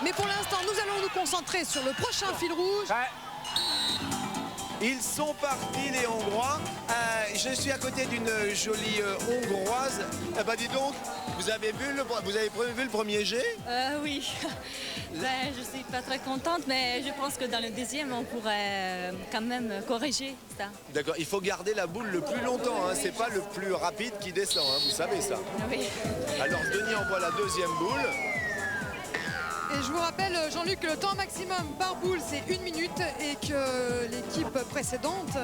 Mais pour l'instant, nous allons nous concentrer sur le prochain fil rouge. Ils sont partis, les Hongrois. Je suis à côté d'une jolie Hongroise. Bah dis donc, vous avez vu le premier jet? Oui. Ben, je suis pas très contente, mais je pense que dans le deuxième, on pourrait quand même corriger ça. D'accord, il faut garder la boule le plus longtemps. Hein. C'est pas le plus rapide qui descend, hein. Vous savez ça. Oui. Alors Denis envoie la deuxième boule. Et je vous rappelle, Jean-Luc, que le temps maximum par boule, c'est 1 minute et que l'équipe précédente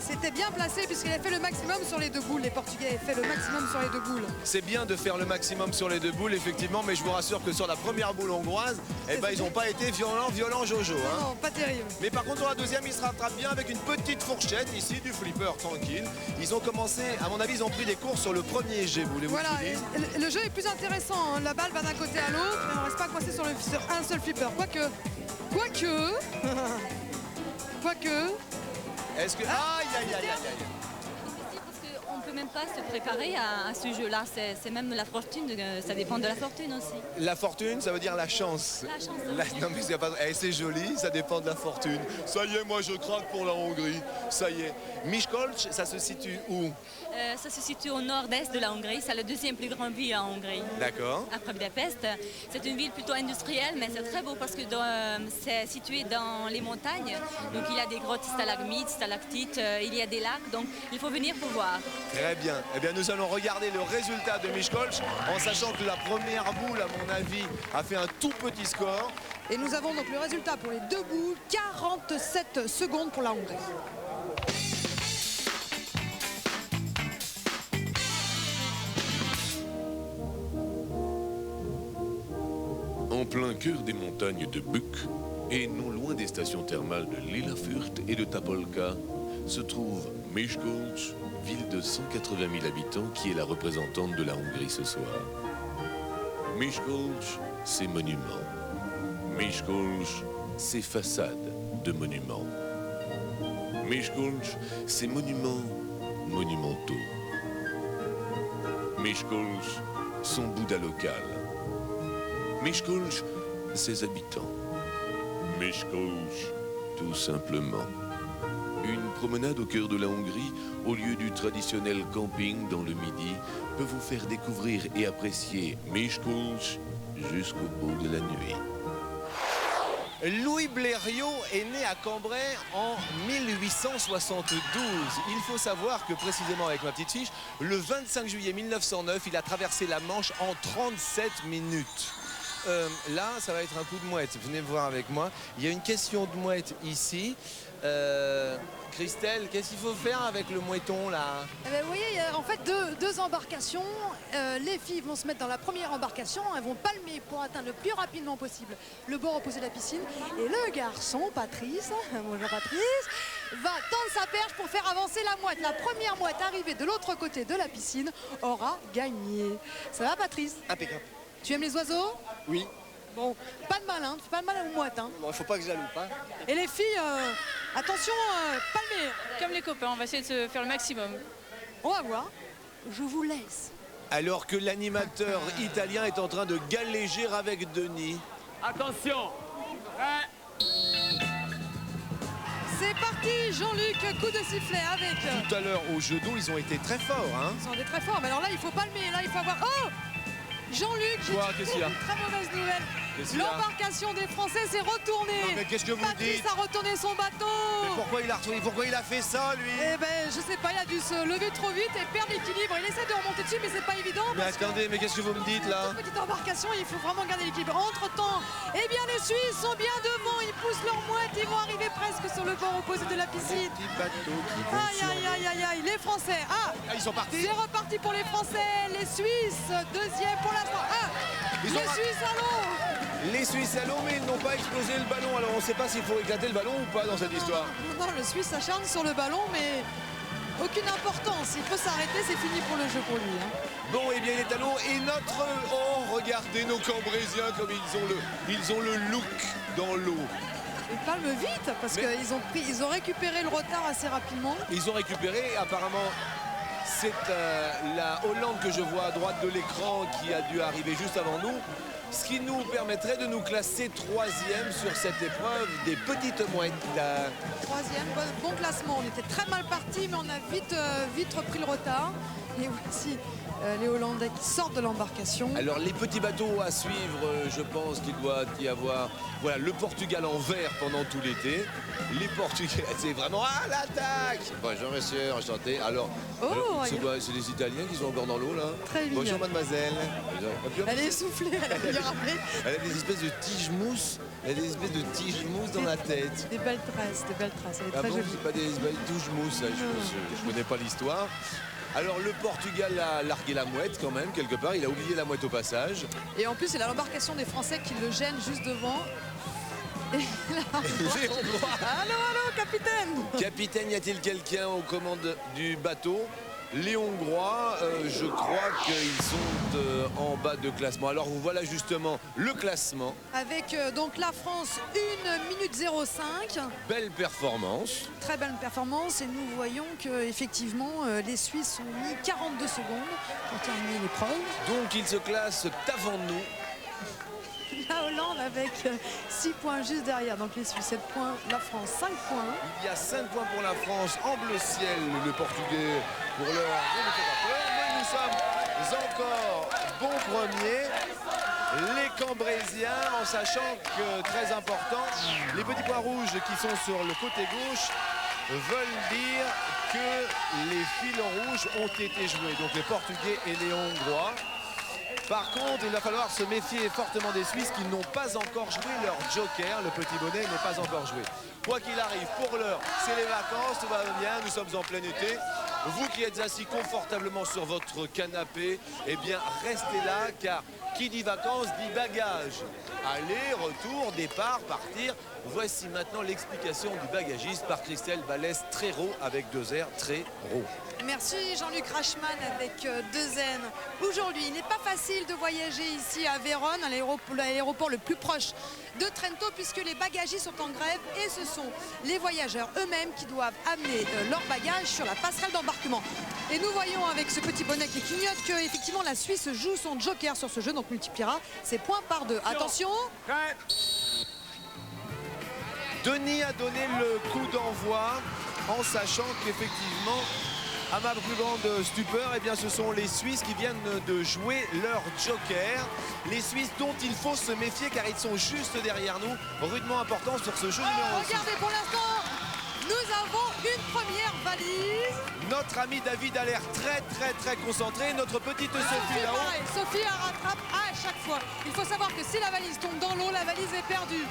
s'était bien placée puisqu'elle a fait le maximum sur les 2 boules. Les Portugais avaient fait le maximum sur les 2 boules. C'est bien de faire le maximum sur les 2 boules, effectivement, mais je vous rassure que sur la première boule hongroise, eh ben, ils n'ont pas été violents Jojo. Hein. Non, pas terrible. Mais par contre, sur la deuxième, ils se rattrapent bien avec une petite fourchette ici, du flipper tranquille. Ils ont commencé, à mon avis, ils ont pris des cours sur le premier jet. Voilà, le jeu est plus intéressant. Hein. La balle va d'un côté à l'autre, mais on ne reste pas coincé sur un seul flipper. Quoique. Est-ce que... Aïe, aïe, aïe, aïe, aïe. On ne peut même pas se préparer à ce jeu-là. C'est même la fortune, ça dépend de la fortune aussi. La fortune, ça veut dire la chance. La chance. Non, mais c'est joli, ça dépend de la fortune. Ça y est, moi je craque pour la Hongrie. Ça y est. Miskolc, ça se situe où? Ça se situe au nord-est de la Hongrie. C'est le deuxième plus grande ville en Hongrie. D'accord. Après Budapest. C'est une ville plutôt industrielle, mais c'est très beau parce que c'est situé dans les montagnes. Donc il y a des grottes stalagmites, stalactites, il y a des lacs. Donc il faut venir pour voir. Très bien. Eh bien, nous allons regarder le résultat de Miskolc en sachant que la première boule, à mon avis, a fait un tout petit score. Et nous avons donc le résultat pour les 2 boules, 47 secondes pour la Hongrie. En plein cœur des montagnes de Buk, et non loin des stations thermales de Lillafurt et de Tapolca, se trouve Miskolc, ville de 180 000 habitants qui est la représentante de la Hongrie ce soir. Miskolc, ses monuments. Miskolc, ses façades de monuments. Miskolc, ses monuments monumentaux. Miskolc, son Bouddha local. Miskolc, ses habitants. Miskolc, tout simplement. Une promenade au cœur de la Hongrie, au lieu du traditionnel camping dans le Midi, peut vous faire découvrir et apprécier Miskolc jusqu'au bout de la nuit. Louis Blériot est né à Cambrai en 1872. Il faut savoir que précisément avec ma petite fiche, le 25 juillet 1909, il a traversé la Manche en 37 minutes. Là, ça va être un coup de mouette. Venez voir avec moi. Il y a une question de mouette ici. Christelle, qu'est-ce qu'il faut faire avec le mouetton là? Eh bien, vous voyez, il y a en fait deux embarcations. Les filles vont se mettre dans la première embarcation. Elles vont palmer pour atteindre le plus rapidement possible le bord opposé de la piscine. Et le garçon, Patrice, bonjour Patrice, va tendre sa perche pour faire avancer la mouette. La première mouette arrivée de l'autre côté de la piscine aura gagné. Ça va Patrice? Impeccable. Tu aimes les oiseaux? Oui. Bon, pas de malin, tu fais pas de malin aux mouettes. Hein. Bon, il faut pas que je la loupe. Hein. Et les filles, attention, palmer. Comme les copains, on va essayer de se faire le maximum. On va voir. Je vous laisse. Alors que l'animateur italien est en train de galéger avec Denis. Attention. C'est parti, Jean-Luc, coup de sifflet avec. Tout à l'heure au jeu d'eau, ils ont été très forts. Hein. Ils ont été très forts, mais alors là, il faut palmer. Là, il faut avoir. Oh, Jean-Luc, j'ai Qu'est-ce qu'il y a? une très mauvaise nouvelle. Qu'est-ce qu'il y a? L'embarcation des Français s'est retournée. Non, mais qu'est-ce que vous Patrice dites? a retourné son bateau. Mais pourquoi il a fait ça, lui? Eh ben, je sais pas, il a dû se lever trop vite et perdre l'équilibre. Il essaie de remonter dessus, mais c'est pas évident. Mais attendez, mais qu'est-ce que vous me dites là? Une petite embarcation, il faut vraiment garder l'équilibre. Entre-temps, eh bien, les Suisses sont bien devant. Ils poussent leur mouette. Ils vont arriver presque sur le bord opposé de la piscine. Petit bateau qui vont Aïe, aïe, aïe, aïe, aïe. Les Français. Ah, ils sont partis? c'est reparti pour les Français. Les Suisses, deuxième pour l'instant. Ah, les Suisses à l'eau. Les Suisses à l'eau, mais ils n'ont pas explosé le ballon. Alors on ne sait pas s'il faut éclater le ballon ou pas dans cette histoire. Non, le Suisse s'acharne sur le ballon, mais aucune importance. Il peut s'arrêter, c'est fini pour le jeu pour lui. Hein. Bon, eh bien, il est à l'eau. Et notre... Oh, regardez nos Cambrésiens comme ils ont le look dans l'eau. Ils palment vite parce qu'ils ont récupéré le retard assez rapidement. Ils ont récupéré, apparemment... C'est la Hollande que je vois à droite de l'écran qui a dû arriver juste avant nous. ce qui nous permettrait de nous classer 3e sur cette épreuve des petites mouettes. Troisième, bon classement. On était très mal parti, mais on a vite repris le retard. Et voici les Hollandais qui sortent de l'embarcation. Alors les petits bateaux à suivre, je pense qu'il doit y avoir voilà, le Portugal en vert pendant tout l'été. Les Portugais, c'est vraiment à l'attaque. Bonjour monsieur, enchanté. Alors, c'est les Italiens qui sont encore dans l'eau là. Très bien. Bonjour mademoiselle. Elle est essoufflée, elle a bien rappelé. Elle a des espèces de tiges-mousse. Elle a des espèces de tiges-mousse dans la tête. Des belles tresses, Elle est très bon, jolie. c'est pas des tiges-mousse, je connais pas l'histoire. Alors le Portugal a largué la mouette quand même, quelque part. Il a oublié la mouette au passage. Et en plus, c'est l'embarcation des Français qui le gêne juste devant. Et là, allô, capitaine. Capitaine, y a-t-il quelqu'un aux commandes du bateau? Les Hongrois, je crois qu'ils sont en bas de classement. Alors voilà justement le classement. Avec donc la France 1 minute 05. Belle performance. Très belle performance et nous voyons que effectivement les Suisses ont mis 42 secondes pour terminer l'épreuve. Donc ils se classent avant nous. La Hollande avec 6 points juste derrière. Donc les Suisses 7 points, la France 5 points. Il y a 5 points pour la France en bleu ciel, le Portugais pour leur mais nous sommes encore bons premiers. Les Cambrésiens, en sachant que, très important, les petits points rouges qui sont sur le côté gauche veulent dire que les fils rouges ont été joués. Donc les Portugais et les Hongrois. Par contre, il va falloir se méfier fortement des Suisses qui n'ont pas encore joué leur joker. Le petit bonnet n'est pas encore joué. Quoi qu'il arrive, pour l'heure, c'est les vacances, tout va bien, nous sommes en plein été. Vous qui êtes assis confortablement sur votre canapé, eh bien, restez là, car qui dit vacances dit bagage. Aller, retour, départ, partir. Voici maintenant l'explication du bagagiste par Christelle Balès-Trérault avec 2 R, Trérault. Merci Jean-Luc Rachman avec 2 N. Aujourd'hui, il n'est pas facile de voyager ici à Vérone, à l'aéroport le plus proche de Trento, puisque les bagagistes sont en grève et ce sont les voyageurs eux-mêmes qui doivent amener leurs bagages sur la passerelle d'embarquement. Et nous voyons avec ce petit bonnet qui clignote que effectivement la Suisse joue son joker sur ce jeu, donc multipliera ses points par 2. Attention. Denis a donné le coup d'envoi en sachant qu'effectivement, à ma plus grande stupeur, eh bien, ce sont les Suisses qui viennent de jouer leur joker. Les Suisses dont il faut se méfier car ils sont juste derrière nous. Rudement important sur ce jeu numéro 6. Regardez, pour l'instant, nous avons une première valise. Notre ami David a l'air très concentré. Notre petite Sophie là-haut. Sophie la rattrape à chaque fois. Il faut savoir que si la valise tombe dans l'eau, la valise est perdue.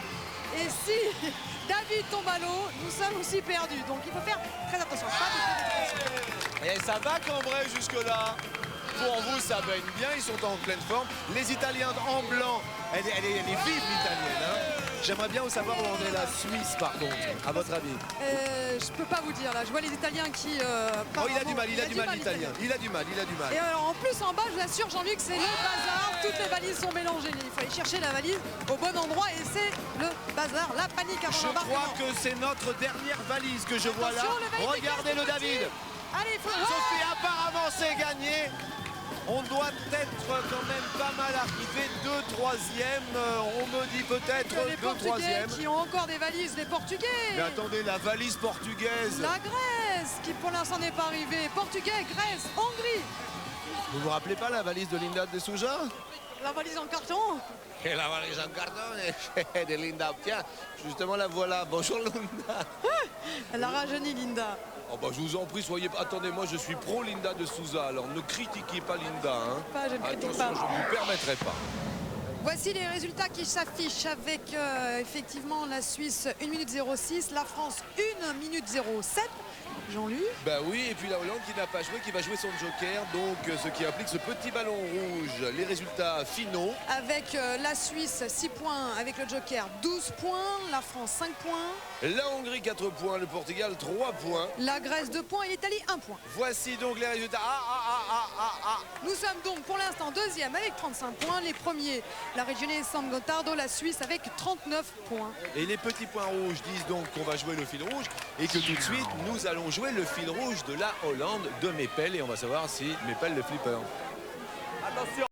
Et si David tombe à l'eau, nous sommes aussi perdus. Donc il faut faire très attention. Et ça va Cambrai jusque-là. Pour vous, ça baigne bien, ils sont en pleine forme. Les Italiens en blanc, elle est vive l'Italienne. Hein. J'aimerais bien savoir où en est la Suisse, par contre, à votre avis. Je peux pas vous dire, là. Je vois les Italiens qui... oh, il a du mal l'Italien. Il a du mal. Et alors, en plus, en bas, je vous assure, Jean-Luc, c'est le bazar. Toutes les valises sont mélangées. Il faut aller chercher la valise au bon endroit et c'est le bazar, la panique avant l'embarquement. Je crois que c'est notre dernière valise que je vois là. Regardez le David. Allez, faut... Sophie, apparemment, c'est gagné. On doit être quand même pas mal arrivé 2 troisièmes. On me dit peut-être 2 troisièmes. Qui ont encore des valises, les Portugais. Mais attendez, la valise portugaise. La Grèce, qui pour l'instant n'est pas arrivée. Portugais, Grèce, Hongrie. Vous vous rappelez pas la valise de Linda de Souza? La valise en carton. Et la valise en carton de Linda. Tiens, justement la voilà. Bonjour Linda. Elle a rajeuni Linda. Oh bah, je vous en prie, soyez... Attendez, moi je suis pro Linda de Souza, alors ne critiquez pas Linda. Hein. Pas, je ne critique attention, pas. je ne vous permettrai pas. Voici les résultats qui s'affichent avec effectivement la Suisse 1 minute 06, la France 1 minute 07. Jean-Luc. Bah oui, et puis la Hollande qui n'a pas joué, qui va jouer son joker, donc ce qui implique ce petit ballon rouge. Les résultats finaux. Avec la Suisse 6 points, avec le joker 12 points, la France 5 points. La Hongrie 4 points, le Portugal 3 points. La Grèce 2 points et l'Italie 1 point. Voici donc les résultats. Nous sommes donc pour l'instant deuxième avec 35 points. Les premiers, la Regione San Gottardo, la Suisse avec 39 points. Et les petits points rouges disent donc qu'on va jouer le fil rouge et que tout de suite nous allons jouer le fil rouge de la Hollande de Meppel et on va savoir si Meppel le flipper. Attention.